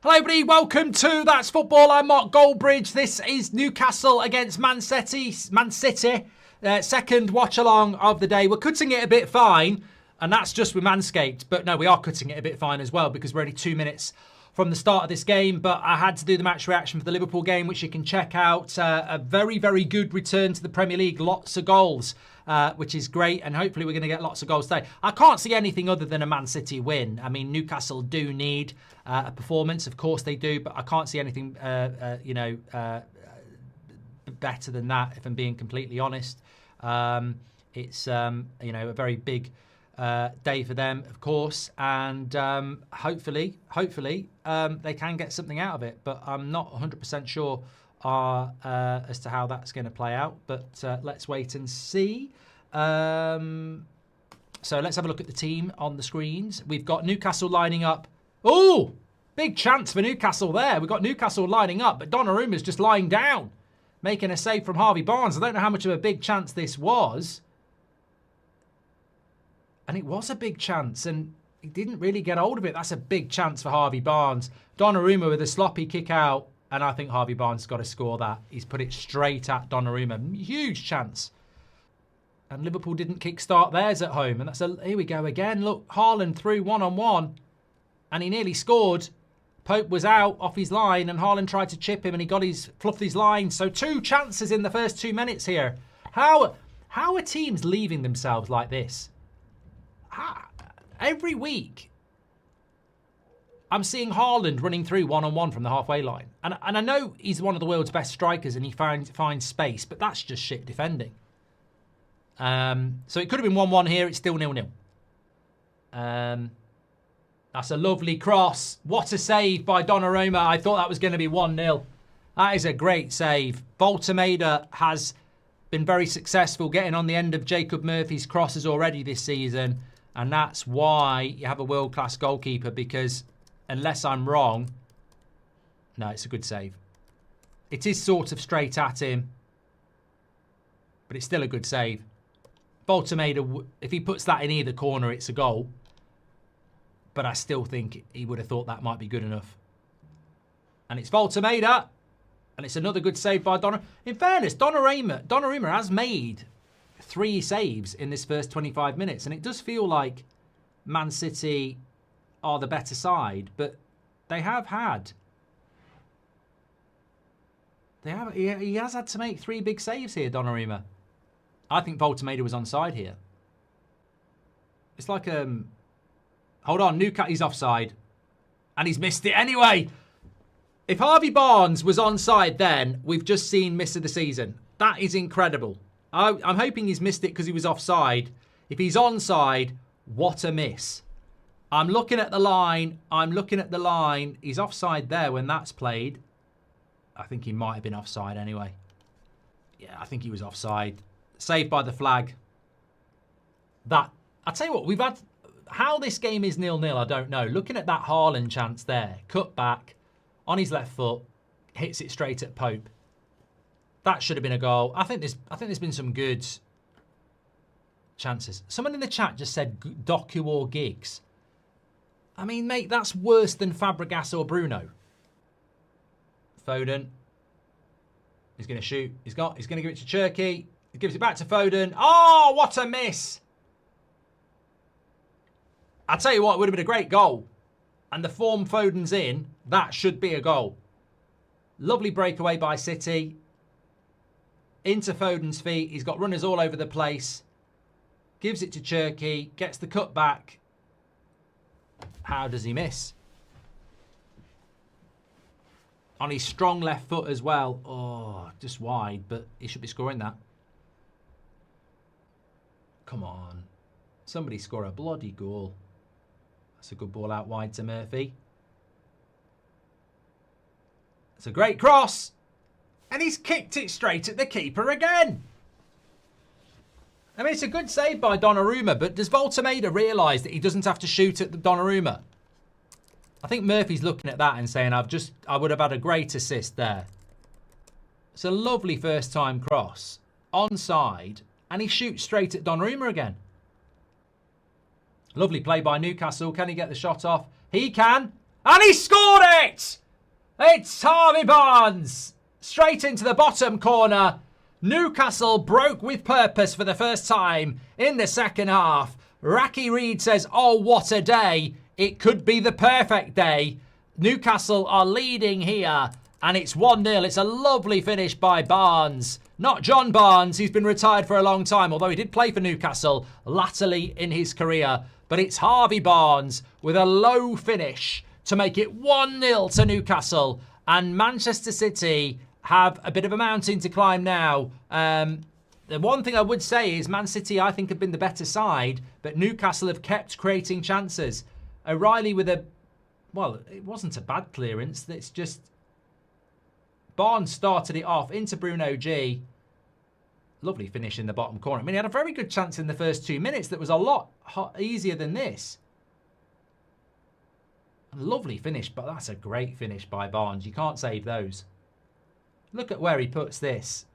Hello everybody, welcome to That's Football. I'm Mark Goldbridge. This is Newcastle against Man City. Second watch along of the day. We're cutting it a bit fine, and that's just with Manscaped. But no, we are cutting it a bit fine as well because we're only 2 minutes from the start of this game. But I had to do the match reaction for the Liverpool game, which you can check out. A very, very good return to the Premier League. Lots of goals, which is great. And hopefully we're going to get lots of goals today. I can't see anything other than a Man City win. I mean, Newcastle do need a performance. Of course they do. But I can't see anything, better than that, if I'm being completely honest. It's, a very big day for them, of course, and hopefully they can get something out of it, but I'm not 100% sure as to how that's going to play out, but let's wait and see. So let's have a look at the team on the screens. We've got Newcastle lining up. Oh, big chance for Newcastle there. We've got Newcastle lining up, but Donnaruma's just lying down, making a save from Harvey Barnes. I don't know how much of a big chance this was. And it was a big chance, and he didn't really get hold of it. That's a big chance for Harvey Barnes. Donnarumma with a sloppy kick out, and I think Harvey Barnes has got to score that. He's put it straight at Donnarumma. Huge chance. And Liverpool didn't kick-start theirs at home. And here we go again. Look, Haaland through one-on-one, and he nearly scored. Pope was out off his line, and Haaland tried to chip him, and he fluffed his line. So 2 chances in the first 2 minutes here. How are teams leaving themselves like this? Every week, I'm seeing Haaland running through one-on-one from the halfway line. And I know he's one of the world's best strikers and he finds space, but that's just shit defending. So it could have been 1-1 here. It's still 0-0. That's a lovely cross. What a save by Donnarumma. I thought that was going to be 1-0. That is a great save. Voltemeda has been very successful getting on the end of Jacob Murphy's crosses already this season. And that's why you have a world-class goalkeeper, because unless I'm wrong, no, it's a good save. It is sort of straight at him, but it's still a good save. Voltemeda, if he puts that in either corner, it's a goal. But I still think he would have thought that might be good enough. And it's Voltemeda, and it's another good save by Donnarumma. In fairness, Donnarumma has made 3 saves in this first 25 minutes, and it does feel like Man City are the better side, but they have had. He has had to make 3 big saves here, Donnarumma. I think Voltemeda was onside here. It's like hold on, Newcastle, he's offside, and he's missed it anyway. If Harvey Barnes was onside, then we've just seen miss of the season. That is incredible. I'm hoping he's missed it because he was offside. If he's onside, what a miss. I'm looking at the line. He's offside there when that's played. I think he might have been offside anyway. Yeah, I think he was offside. Saved by the flag. I'll tell you what, we've had... How this game is 0-0, I don't know. Looking at that Haaland chance there. Cut back. On his left foot. Hits it straight at Pope. That should have been a goal. I think there's been some good chances. Someone in the chat just said Doku or Giggs. I mean, mate, that's worse than Fabregas or Bruno. Foden. He's going to shoot. He's going to give it to Cherky. He gives it back to Foden. Oh, what a miss. I tell you what, it would have been a great goal. And the form Foden's in, that should be a goal. Lovely breakaway by City. Into Foden's feet. He's got runners all over the place. Gives it to Cherky. Gets the cut back. How does he miss? On his strong left foot as well. Oh, just wide, but he should be scoring that. Come on. Somebody score a bloody goal. That's a good ball out wide to Murphy. It's a great cross. And he's kicked it straight at the keeper again. I mean, it's a good save by Donnarumma, but does Voltemeda realise that he doesn't have to shoot at the Donnarumma? I think Murphy's looking at that and saying, I would have had a great assist there. It's a lovely first-time cross. Onside, and he shoots straight at Donnarumma again. Lovely play by Newcastle. Can he get the shot off? He can. And he scored it! It's Harvey Barnes. Straight into the bottom corner. Newcastle broke with purpose for the first time in the second half. Racky Reed says, oh, what a day. It could be the perfect day. Newcastle are leading here. And it's 1-0. It's a lovely finish by Barnes. Not John Barnes. He's been retired for a long time, although he did play for Newcastle latterly in his career. But it's Harvey Barnes with a low finish to make it 1-0 to Newcastle. And Manchester City have a bit of a mountain to climb now. The one thing I would say is Man City, I think, have been the better side, but Newcastle have kept creating chances. O'Reilly with a... Well, it wasn't a bad clearance. It's just... Barnes started it off into Bruno G. Lovely finish in the bottom corner. I mean, he had a very good chance in the first 2 minutes that was a lot easier than this. Lovely finish, but that's a great finish by Barnes. You can't save those. Look at where he puts this.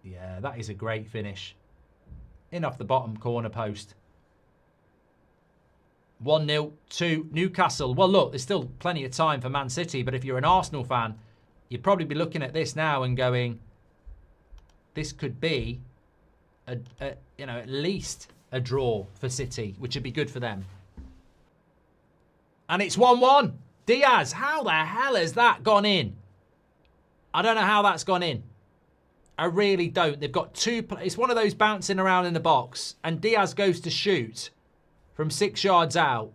Yeah, that is a great finish. In off the bottom corner post. 1-0 to Newcastle. Well, look, there's still plenty of time for Man City, but if you're an Arsenal fan, you'd probably be looking at this now and going, this could be, at least a draw for City, which would be good for them. And it's 1-1. Diaz, how the hell has that gone in? I don't know how that's gone in. I really don't. They've got two... It's one of those bouncing around in the box, and Diaz goes to shoot from 6 yards out.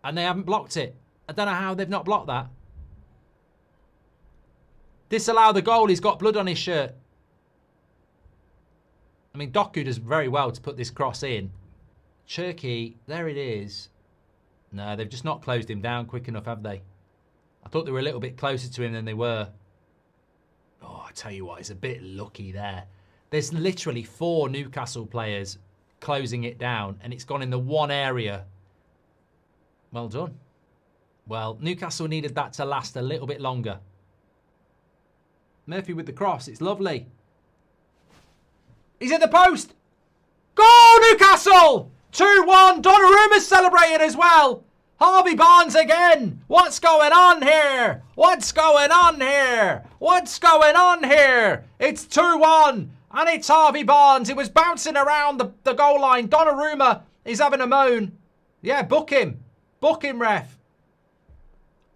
And they haven't blocked it. I don't know how they've not blocked that. Disallow the goal. He's got blood on his shirt. I mean, Doku does very well to put this cross in. Cherky, there it is. No, they've just not closed him down quick enough, have they? I thought they were a little bit closer to him than they were. Oh, I tell you what, it's a bit lucky there. There's literally 4 Newcastle players closing it down, and it's gone in the one area. Well done. Well, Newcastle needed that to last a little bit longer. Murphy with the cross. It's lovely. He's at the post. Goal, Newcastle! 2-1. Donnarumma's celebrating as well. Harvey Barnes again. What's going on here? What's going on here? What's going on here? It's 2-1. And it's Harvey Barnes. It was bouncing around the goal line. Donnarumma is having a moan. Yeah, book him. Book him, ref.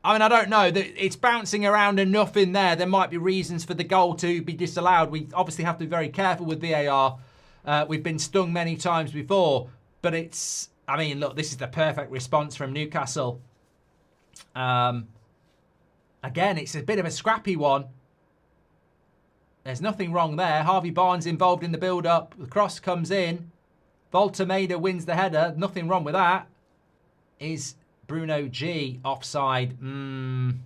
I mean, I don't know. It's bouncing around enough in there. There might be reasons for the goal to be disallowed. We obviously have to be very careful with VAR. We've been stung many times before. But it's... I mean, look, this is the perfect response from Newcastle. Again, it's a bit of a scrappy one. There's nothing wrong there. Harvey Barnes involved in the build-up. The cross comes in. Voltemeda wins the header. Nothing wrong with that. Is Bruno G offside? Bruno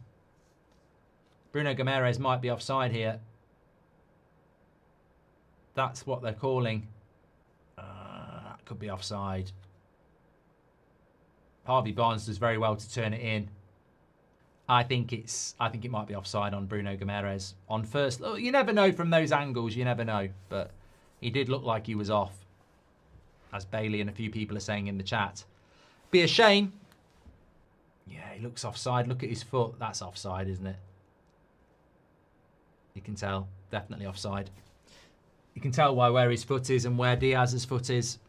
Gomes might be offside here. That's what they're calling. That could be offside. Harvey Barnes does very well to turn it in. I think it might be offside on Bruno Gomes on first. Look, you never know from those angles. You never know, but he did look like he was off, as Bailey and a few people are saying in the chat. Be a shame. Yeah, he looks offside. Look at his foot. That's offside, isn't it? You can tell. Definitely offside. You can tell where his foot is and where Diaz's foot is.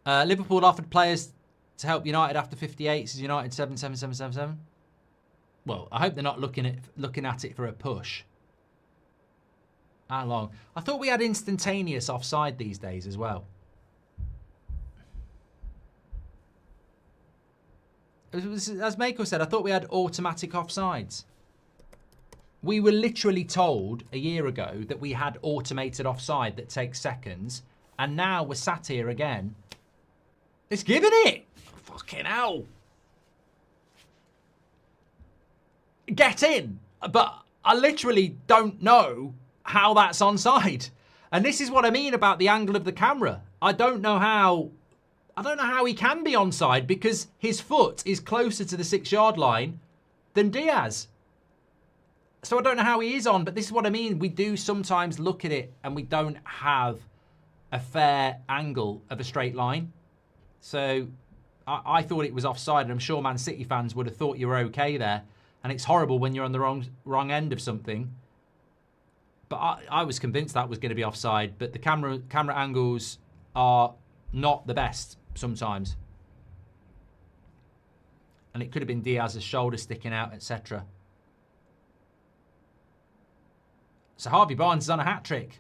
Liverpool offered players to help United after 58. Says United 77777. Well, I hope they're not looking at it for a push. How long? I thought we had instantaneous offside these days as well. As Mako said, I thought we had automatic offsides. We were literally told a year ago that we had automated offside that takes seconds. And now we're sat here again. It's giving it. Fucking hell. Get in. But I literally don't know how that's onside. And this is what I mean about the angle of the camera. I don't know how he can be onside because his foot is closer to the 6-yard line than Diaz. So I don't know how he is on, but this is what I mean. We do sometimes look at it and we don't have a fair angle of a straight line. So I thought it was offside, and I'm sure Man City fans would have thought you were okay there. And it's horrible when you're on the wrong end of something. But I was convinced that was going to be offside. But the camera angles are not the best sometimes. And it could have been Diaz's shoulder sticking out, etc. So Harvey Barnes is on a hat-trick.